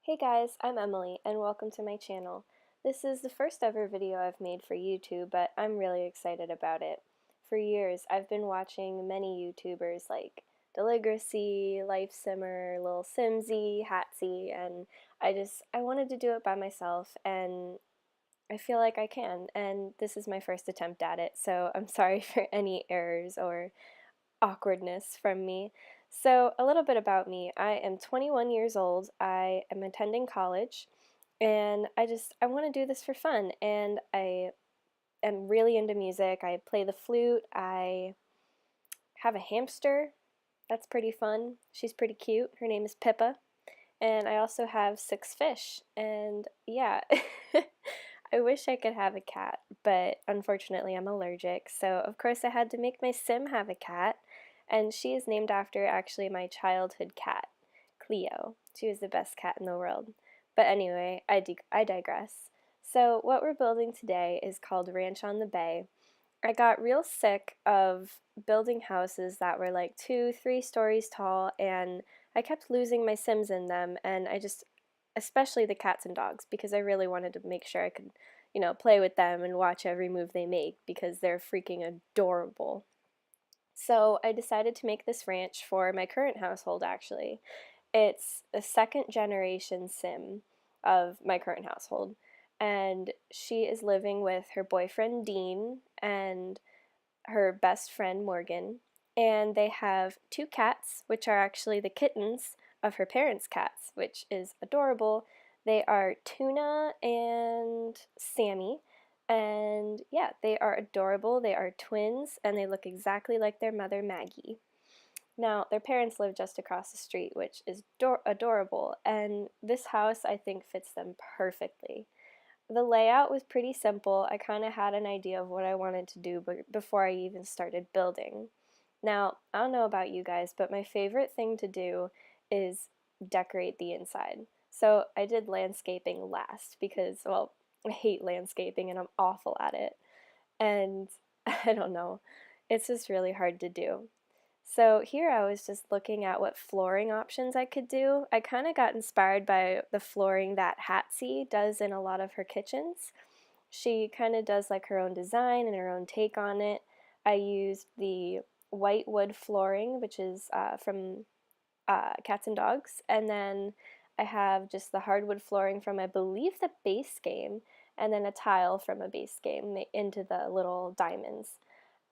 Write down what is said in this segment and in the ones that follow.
Hey guys, I'm Emily and welcome to my channel. This is the first ever video I've made for YouTube, but I'm really excited about it. For years, I've been watching many YouTubers like Deligracy, LifeSimmer, Lil Simsy, Hatsy, and I wanted to do it by myself, and I feel like I can, and this is my first attempt at it, so I'm sorry for any errors or awkwardness from me. So, a little bit about me. I am 21 years old. I am attending college, and I want to do this for fun. And I am really into music. I play the flute. I have a hamster. That's pretty fun. She's pretty cute. Her name is Pippa. And I also have 6 fish. And yeah, I wish I could have a cat, but unfortunately I'm allergic. So, of course, I had to make my sim have a cat. And she is named after actually my childhood cat, Cleo. She was the best cat in the world. But anyway, I digress. So, what we're building today is called Ranch on the Bay. I got real sick of building houses that were like 2, 3 stories tall, and I kept losing my Sims in them, and especially the cats and dogs, because I really wanted to make sure I could, play with them and watch every move they make because they're freaking adorable. So I decided to make this ranch for my current household actually. It's a second generation sim of my current household, and she is living with her boyfriend Dean and her best friend Morgan, and they have 2 cats, which are actually the kittens of her parents' cats, which is adorable. They are Tuna and Sammy, and yeah, they are adorable. They are twins, and they look exactly like their mother Maggie. Now, their parents live just across the street, which is adorable, and this house I think fits them perfectly. The layout was pretty simple. I kind of had an idea of what I wanted to do before I even started building. Now, I don't know about you guys, but my favorite thing to do is decorate the inside. So I did landscaping last because, well, I hate landscaping and I'm awful at it. And I don't know, it's just really hard to do. So here I was just looking at what flooring options I could do. I kind of got inspired by the flooring that Hatsy does in a lot of her kitchens. She kind of does like her own design and her own take on it. I used the white wood flooring, which is from Cats and Dogs, and then I have just the hardwood flooring from, I believe, the base game, and then a tile from a base game into the little diamonds.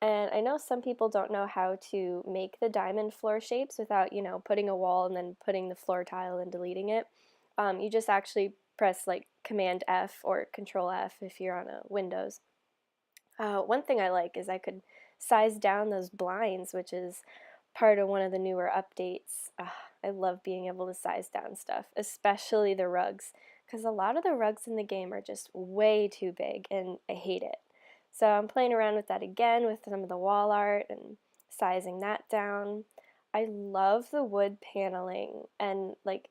And I know some people don't know how to make the diamond floor shapes without, putting a wall and then putting the floor tile and deleting it. You just actually press like Command F or Control F if you're on a Windows. One thing I like is I could size down those blinds, which is part of one of the newer updates. I love being able to size down stuff, especially the rugs, because a lot of the rugs in the game are just way too big and I hate it. So I'm playing around with that again with some of the wall art and sizing that down. I love the wood paneling and like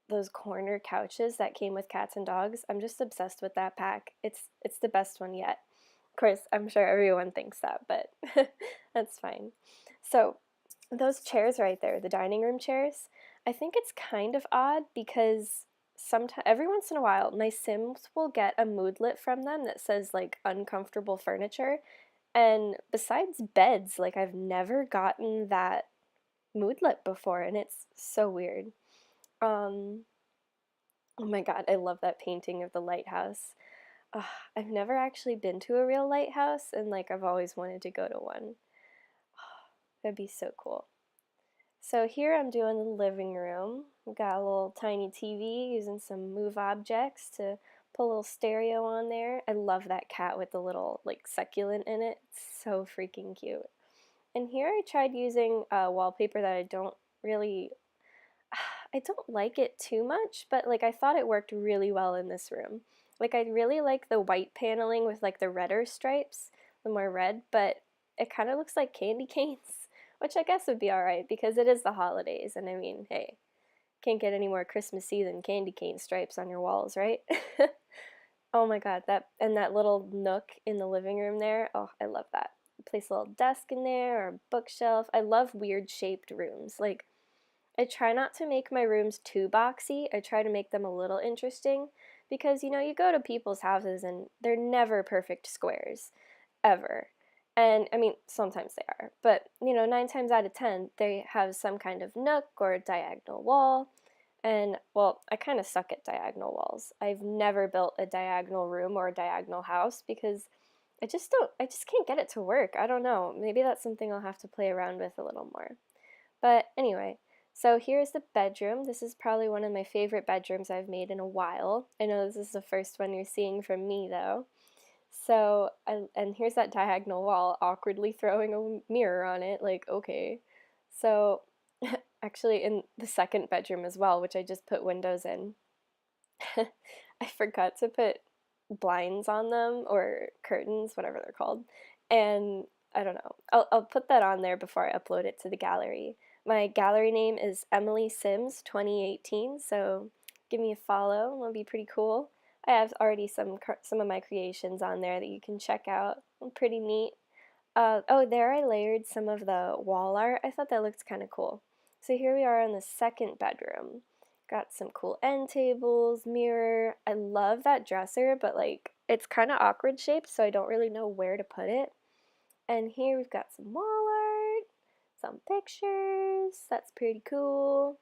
those corner couches that came with Cats and Dogs. I'm just obsessed with that pack. It's the best one yet. Of course, I'm sure everyone thinks that, but that's fine. So, those chairs right there, the dining room chairs, I think it's kind of odd because sometimes every once in a while my Sims will get a moodlet from them that says like uncomfortable furniture, and besides beds, like I've never gotten that moodlet before, and it's so weird. Um, oh my God, I love that painting of the lighthouse. Ugh, I've never actually been to a real lighthouse, and like I've always wanted to go to one. That'd be so cool. So here I'm doing the living room. We've got a little tiny TV using some move objects to put a little stereo on there. I love that cat with the little like succulent in it. It's so freaking cute. And here I tried using wallpaper that I don't like it too much, but like I thought it worked really well in this room. Like I really like the white paneling with like the redder stripes, the more red, but it kind of looks like candy canes, which I guess would be alright because it is the holidays, and I mean, hey, can't get any more Christmassy than candy cane stripes on your walls, right? Oh my God, that little nook in the living room there, oh, I love that. Place a little desk in there or a bookshelf. I love weird shaped rooms. Like I try not to make my rooms too boxy. I try to make them a little interesting because, you know, you go to people's houses and they're never perfect squares, ever. And I mean, sometimes they are, but you know, 9 times out of 10, they have some kind of nook or diagonal wall. And well, I kind of suck at diagonal walls. I've never built a diagonal room or a diagonal house because I just can't get it to work. I don't know. Maybe that's something I'll have to play around with a little more. But anyway, so here's the bedroom. This is probably one of my favorite bedrooms I've made in a while. I know this is the first one you're seeing from me though. So, and here's that diagonal wall, awkwardly throwing a mirror on it, like, okay. So, actually, in the second bedroom as well, which I just put windows in, I forgot to put blinds on them or curtains, whatever they're called. And I don't know. I'll put that on there before I upload it to the gallery. My gallery name is Emily Sims 2018, so give me a follow. It'll be pretty cool. I have already some of my creations on there that you can check out. Pretty neat. Oh, there I layered some of the wall art. I thought that looked kind of cool. So here we are in the second bedroom. Got some cool end tables, mirror. I love that dresser, but like it's kind of awkward shaped, so I don't really know where to put it. And here we've got some wall art, some pictures. That's pretty cool.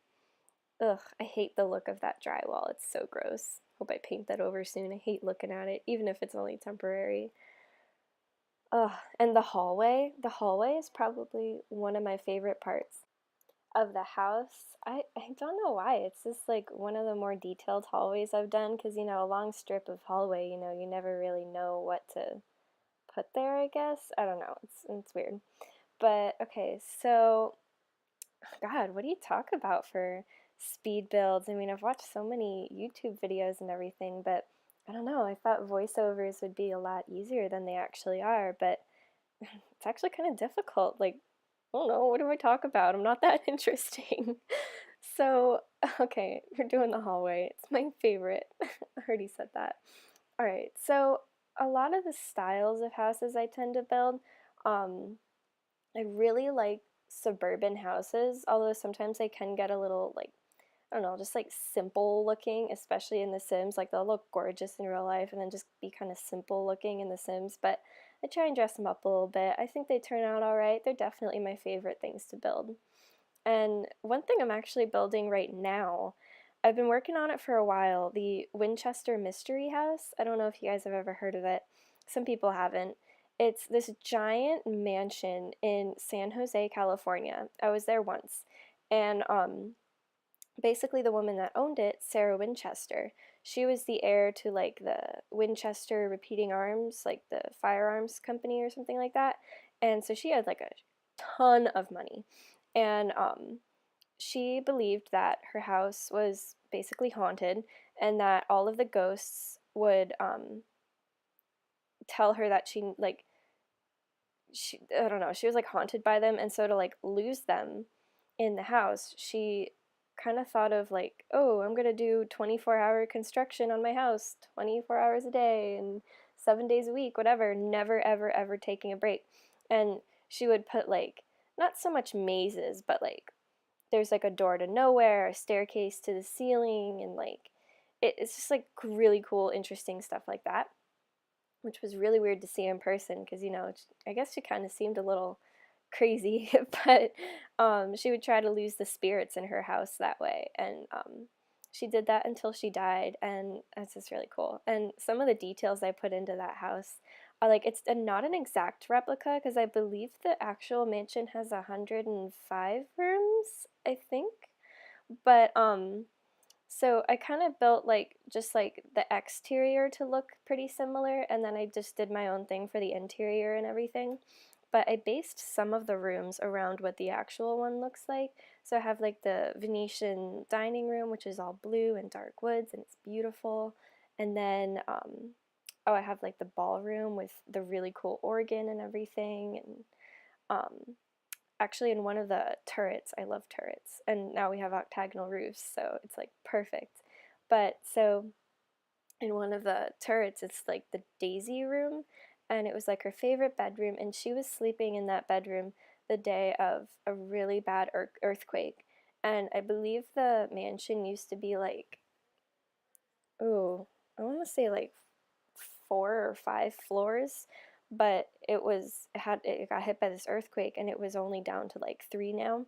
Ugh, I hate the look of that drywall. It's so gross. Hope I paint that over soon. I hate looking at it, even if it's only temporary. Ugh, and the hallway. The hallway is probably one of my favorite parts of the house. I don't know why. It's just like one of the more detailed hallways I've done because, you know, a long strip of hallway, you know, you never really know what to put there, I guess. I don't know. It's weird. But okay, so God, what do you talk about for speed builds? I mean, I've watched so many YouTube videos and everything, but I don't know. I thought voiceovers would be a lot easier than they actually are, but it's actually kind of difficult. Like, I don't know, what do I talk about? I'm not that interesting. So, okay, we're doing the hallway. It's my favorite. I already said that. All right, so a lot of the styles of houses I tend to build, um, I really like suburban houses, although sometimes they can get a little like, I don't know, just like simple looking, especially in The Sims. Like they'll look gorgeous in real life and then just be kind of simple looking in The Sims, but I try and dress them up a little bit. I think they turn out all right. They're definitely my favorite things to build. And one thing I'm actually building right now, I've been working on it for a while, the Winchester Mystery House. I don't know if you guys have ever heard of it. Some people haven't. It's this giant mansion in San Jose, California. I was there once. And basically the woman that owned it, Sarah Winchester, she was the heir to like the Winchester Repeating Arms, like the firearms company or something like that. And so she had like a ton of money. And she believed that her house was basically haunted and that all of the ghosts would tell her that she I don't know, she was like haunted by them, and so to like lose them in the house, she kind of thought of like, oh, I'm gonna do 24-hour construction on my house, 24 hours a day and 7 days a week, whatever, never ever ever taking a break. And she would put like not so much mazes, but like there's like a door to nowhere, a staircase to the ceiling, and like it's just like really cool, interesting stuff like that, which was really weird to see in person because, you know, I guess she kind of seemed a little crazy, but she would try to lose the spirits in her house that way. And she did that until she died, and that's just really cool. And some of the details I put into that house are like, it's not an exact replica because I believe the actual mansion has 105 rooms, I think. But so I kind of built like just like the exterior to look pretty similar, and then I just did my own thing for the interior and everything. But I based some of the rooms around what the actual one looks like. So I have like the Venetian dining room, which is all blue and dark woods, and it's beautiful. And then, oh, I have like the ballroom with the really cool organ and everything. And actually, in one of the turrets, I love turrets, and now we have octagonal roofs, so it's like perfect. But so in one of the turrets, it's like the Daisy room, and it was like her favorite bedroom, and she was sleeping in that bedroom the day of a really bad earthquake. and I believe the mansion used to be like, ooh, I want to say like 4 or 5 floors, but it got hit by this earthquake and it was only down to like 3 now.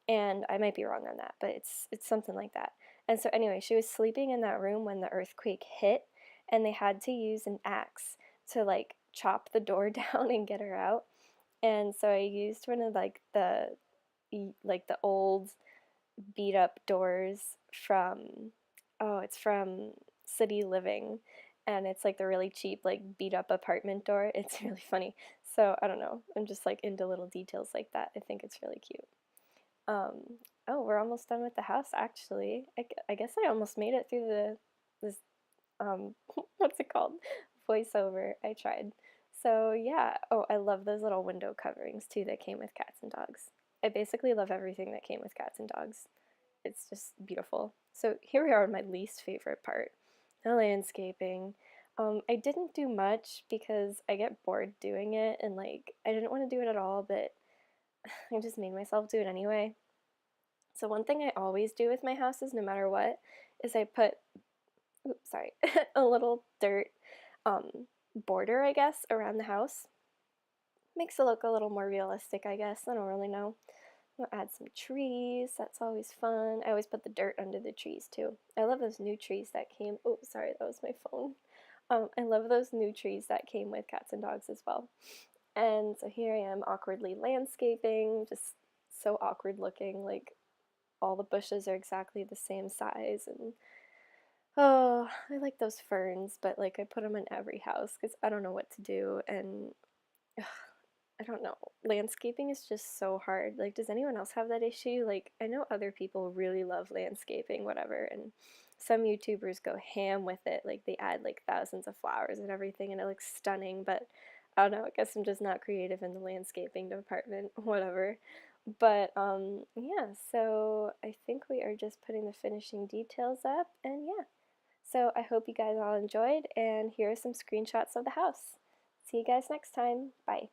And I might be wrong on that, but it's something like that. And so anyway, she was sleeping in that room when the earthquake hit, and they had to use an axe to like chop the door down and get her out. And so I used one of like the old beat up doors from, oh, it's from City Living, and it's like the really cheap like beat up apartment door. It's really funny. So I don't know, I'm just like into little details like that. I think it's really cute. um, oh, we're almost done with the house actually. I guess I almost made it through this what's it called? Voiceover. I tried. So yeah, oh, I love those little window coverings too that came with cats and dogs. I basically love everything that came with cats and dogs. It's just beautiful. So here we are on my least favorite part, the landscaping. I didn't do much because I get bored doing it and like I didn't want to do it at all, but I just made myself do it anyway. So one thing I always do with my houses, no matter what, is I put, oops, sorry, a little dirt um, border, I guess, around the house. Makes it look a little more realistic, I guess. I don't really know. I'll add some trees. That's always fun. I always put the dirt under the trees too. I love those new trees that came. Oh, sorry, that was my phone. I love those new trees that came with cats and dogs as well. And so here I am awkwardly landscaping, just so awkward looking. Like all the bushes are exactly the same size, and oh, I like those ferns, but like I put them in every house because I don't know what to do, and ugh, I don't know. Landscaping is just so hard. Like, does anyone else have that issue? Like, I know other people really love landscaping, whatever, and some YouTubers go ham with it. Like, they add like thousands of flowers and everything, and it looks stunning, but I don't know. I guess I'm just not creative in the landscaping department, whatever. But yeah, so I think we are just putting the finishing details up, and yeah. So I hope you guys all enjoyed, and here are some screenshots of the house. See you guys next time. Bye.